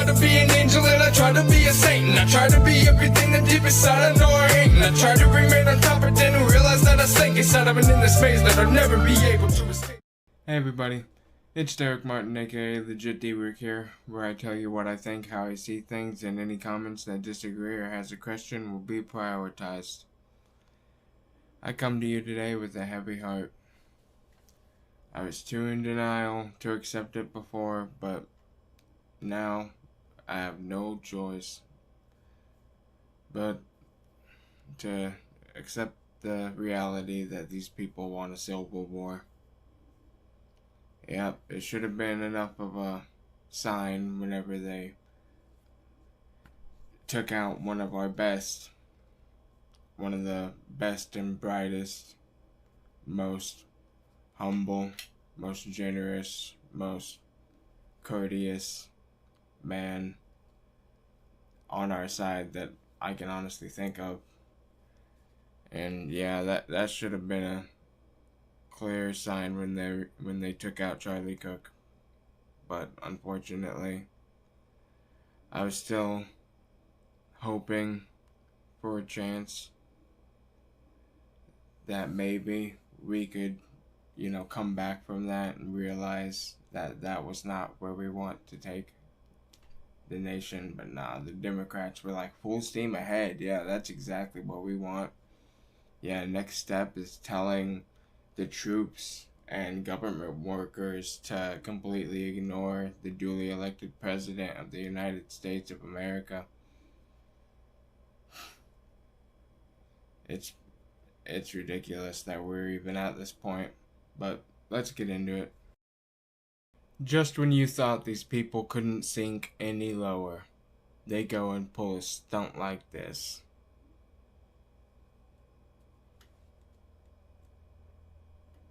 try to be an angel and I try to be a saint, and I try to be everything that deep inside I know I ain't, and I try to remain on top but then realize that I sink inside of an endless maze that I'll never be able to escape. Hey everybody, it's Derek Martin aka LegitDrick here, where I tell you what I think, how I see things, and any comments that disagree or has a question will be prioritized. I come to you today with a heavy heart. I was too in denial to accept it before, but now I have no choice but to accept the reality that these people want a civil war. Yep, it should have been enough of a sign whenever they took out one of our best, one of the best and brightest, most humble, most generous, most courteous man on our side that I can honestly think of. And yeah, that should have been a clear sign when they took out Charlie Cook. But unfortunately, I was still hoping for a chance that maybe we could, come back from that and realize that that was not where we want to take the nation. But nah, the Democrats were like, full steam ahead. Yeah, that's exactly what we want. Yeah, next step is telling the troops and government workers to completely ignore the duly elected president of the United States of America. It's ridiculous that we're even at this point, but let's get into it. Just when you thought these people couldn't sink any lower, they go and pull a stunt like this.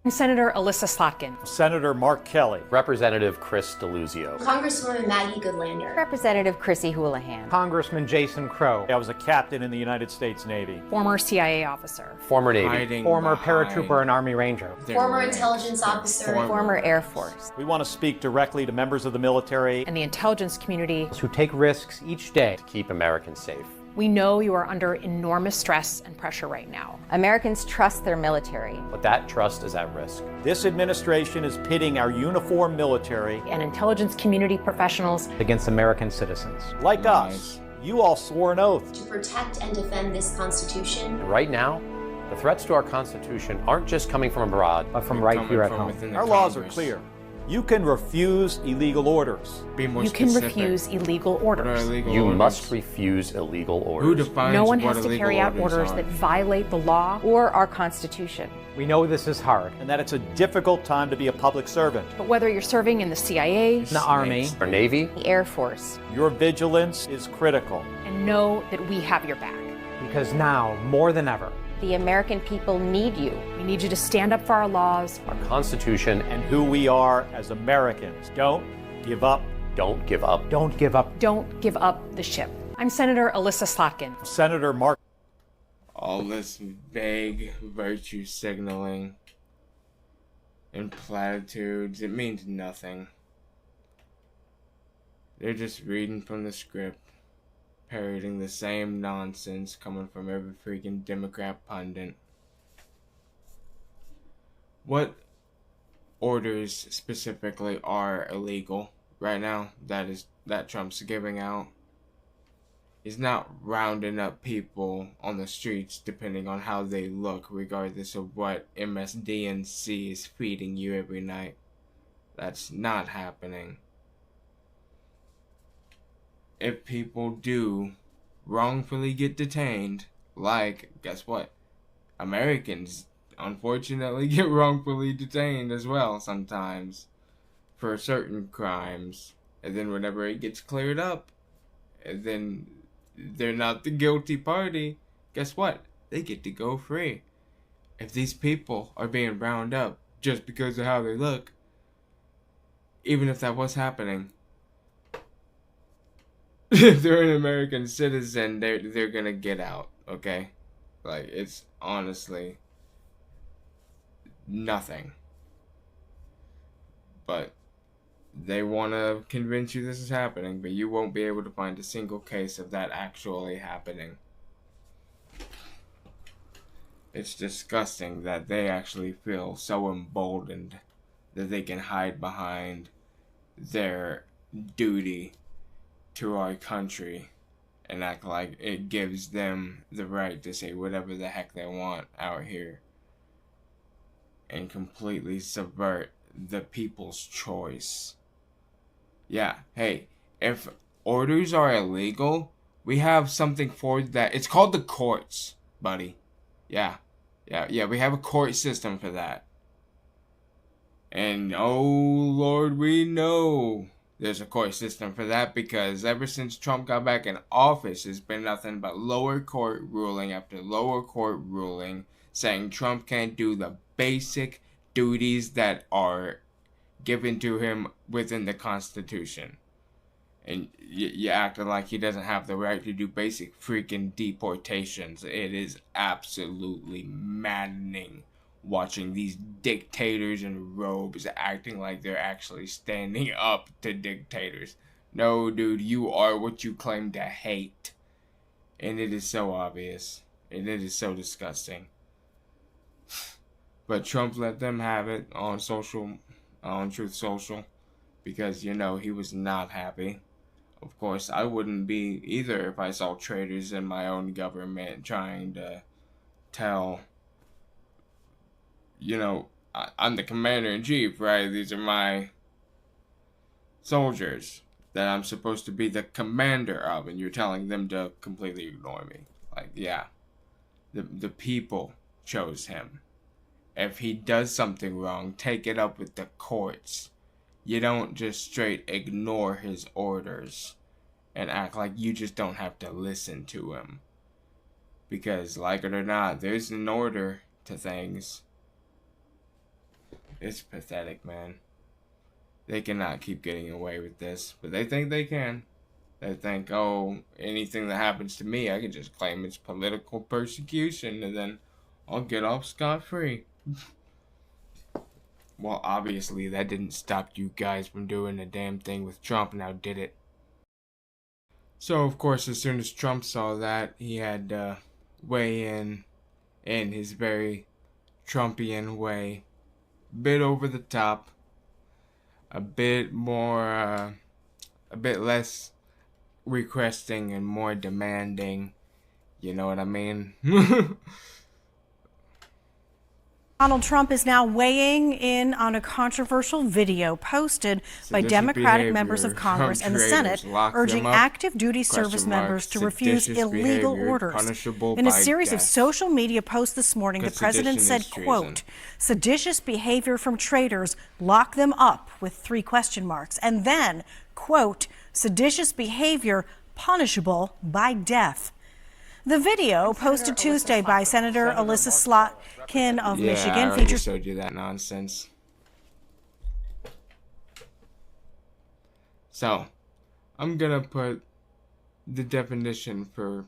Senator Alyssa Slotkin. Senator Mark Kelly. Representative Chris Deluzio. Congresswoman Maggie Goodlander. Representative Chrissy Houlihan. Congressman Jason Crow. I was a captain in the United States Navy. Former CIA officer. Former Navy. Former paratrooper and Army Ranger. Former intelligence officer. Former Air Force. We want to speak directly to members of the military And the intelligence community. Who take risks each day To keep Americans safe. We know you are under enormous stress and pressure right now. Americans trust their military. But that trust is at risk. This administration is pitting our uniformed military And intelligence community professionals against American citizens. like us. You all swore an oath. To protect and defend this Constitution. And right now, the threats to our Constitution aren't just coming from abroad, But from right here at home. Our laws are clear. You can refuse illegal orders. Be more You can specific. refuse illegal What are orders. illegal you orders? must refuse illegal Who orders. defines No one what has to illegal carry out orders are? that violate the law. Or our Constitution. We know this is hard. And that it's a difficult time to be a public servant. But whether you're serving in the CIA, In the Army, Our Navy, The Air Force. Your vigilance is critical. and know that we have your back. because now, more than ever, The American people need you. We need you to stand up for our laws. our Constitution, And who we are as Americans. Don't give up. don't give up. don't give up. Don't give up the ship. I'm Senator Alyssa Slotkin. Senator Mark. All this vague virtue signaling and platitudes, it means nothing. They're just reading from the script, parroting the same nonsense coming from every freaking Democrat pundit. What orders specifically are illegal right now that Trump's giving out? He's not rounding up people on the streets depending on how they look, regardless of what MSDNC is feeding you every night. That's not happening. If people do wrongfully get detained, like, guess what? Americans unfortunately get wrongfully detained as well sometimes for certain crimes. And then whenever it gets cleared up, and then they're not the guilty party, guess what? They get to go free. If these people are being rounded up just because of how they look, even if that was happening, if they're an American citizen, they're gonna get out, okay? Like, it's honestly nothing. But They want to convince you this is happening, but you won't be able to find a single case of that actually happening. It's disgusting that they actually feel so emboldened that they can hide behind their duty to our country and act like it gives them the right to say whatever the heck they want out here and completely subvert the people's choice. Yeah, hey, if orders are illegal, we have something for that. It's called the courts, buddy. Yeah, we have a court system for that. And oh Lord, we know there's a court system for that, because ever since Trump got back in office, it's been nothing but lower court ruling after lower court ruling saying Trump can't do the basic duties that are given to him within the Constitution. And you acting like he doesn't have the right to do basic freaking deportations. It is absolutely maddening watching these dictators in robes acting like they're actually standing up to dictators. No, dude, you are what you claim to hate. And it is so obvious. And it is so disgusting. But Trump let them have it on Truth Social, because, you know, he was not happy. Of course, I wouldn't be either if I saw traitors in my own government trying to tell, you know, I'm the commander-in-chief, right? These are my soldiers that I'm supposed to be the commander of, and you're telling them to completely ignore me. Like, yeah, the people chose him. If he does something wrong, take it up with the courts. You don't just straight ignore his orders and act like you just don't have to listen to him. Because, like it or not, there's an order to things. It's pathetic, man. They cannot keep getting away with this, but they think they can. They think, oh, anything that happens to me, I can just claim it's political persecution, and then I'll get off scot-free. Well, obviously, that didn't stop you guys from doing a damn thing with Trump, now did it? So, of course, as soon as Trump saw that, he had to weigh in his very Trumpian way. Bit over the top. A bit more, a bit less requesting and more demanding. You know what I mean? Donald Trump is now weighing in on a controversial video posted by Democratic members of Congress and the Senate urging active duty service members to refuse illegal orders. In a series of social media posts this morning, the president said, quote, seditious behavior from traitors, lock them up, with 3 question marks. And then, quote, seditious behavior punishable by death. The video, posted Tuesday by Senator Alyssa Slotkin of Michigan, features. I showed you that nonsense. So, I'm gonna put the definition for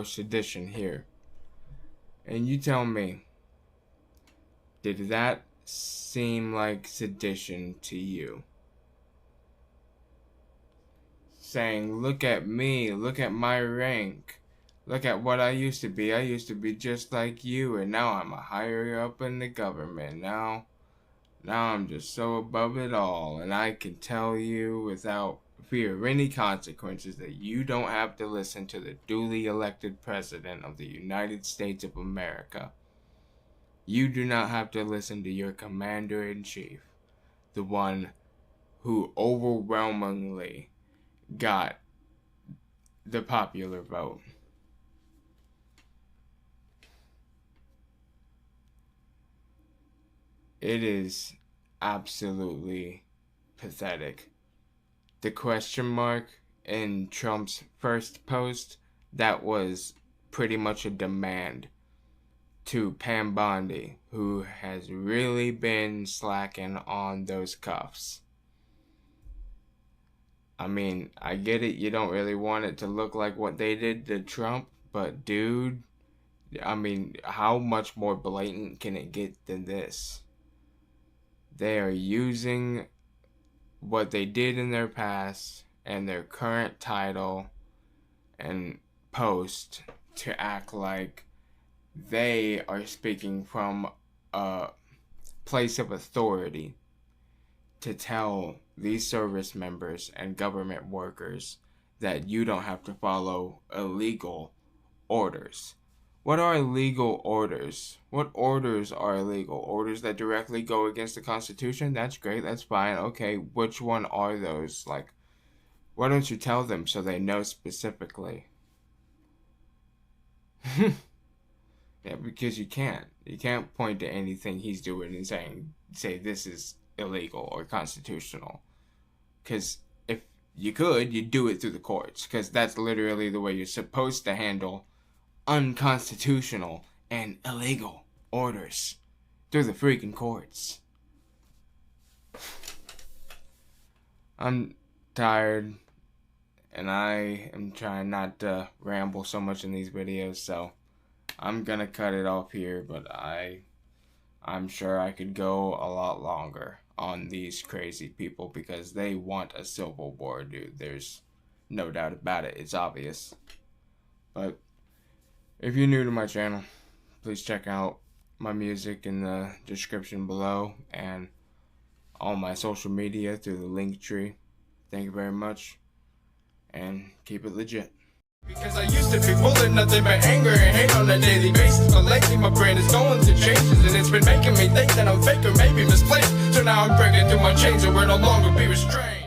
sedition here, and you tell me, did that seem like sedition to you? Saying, look at me, look at my rank. Look at what I used to be. I used to be just like you, and now I'm a higher up in the government. Now I'm just so above it all, and I can tell you without fear of any consequences that you don't have to listen to the duly elected president of the United States of America. You do not have to listen to your commander-in-chief, the one who overwhelmingly got the popular vote. It is absolutely pathetic. The question mark in Trump's first post, that was pretty much a demand to Pam Bondi, who has really been slacking on those cuffs. I mean, I get it, you don't really want it to look like what they did to Trump, but dude, I mean, how much more blatant can it get than this? They are using what they did in their past and their current title and post to act like they are speaking from a place of authority to tell these service members and government workers that you don't have to follow illegal orders. What are illegal orders? What orders are illegal? Orders that directly go against the Constitution? That's great, that's fine. Okay, which one are those? Like, why don't you tell them so they know specifically? Yeah, because you can't. You can't point to anything he's doing and say this is illegal or constitutional. Because if you could, you'd do it through the courts. Because that's literally the way you're supposed to handle unconstitutional and illegal orders. Through the freaking courts. I'm tired. And I am trying not to ramble so much in these videos, so I'm gonna cut it off here, but I'm sure I could go a lot longer on these crazy people because they want a civil war, dude. There's no doubt about it. It's obvious. But if you're new to my channel, please check out my music in the description below and all my social media through the Linktree. Thank you very much. And keep it legit. Because I used to be full of nothing but anger and hate on a daily basis. But lately my brain is going through changes, and it's been making me think that I'm fake or maybe misplaced. So now I'm breaking through my chains and will no longer be restrained.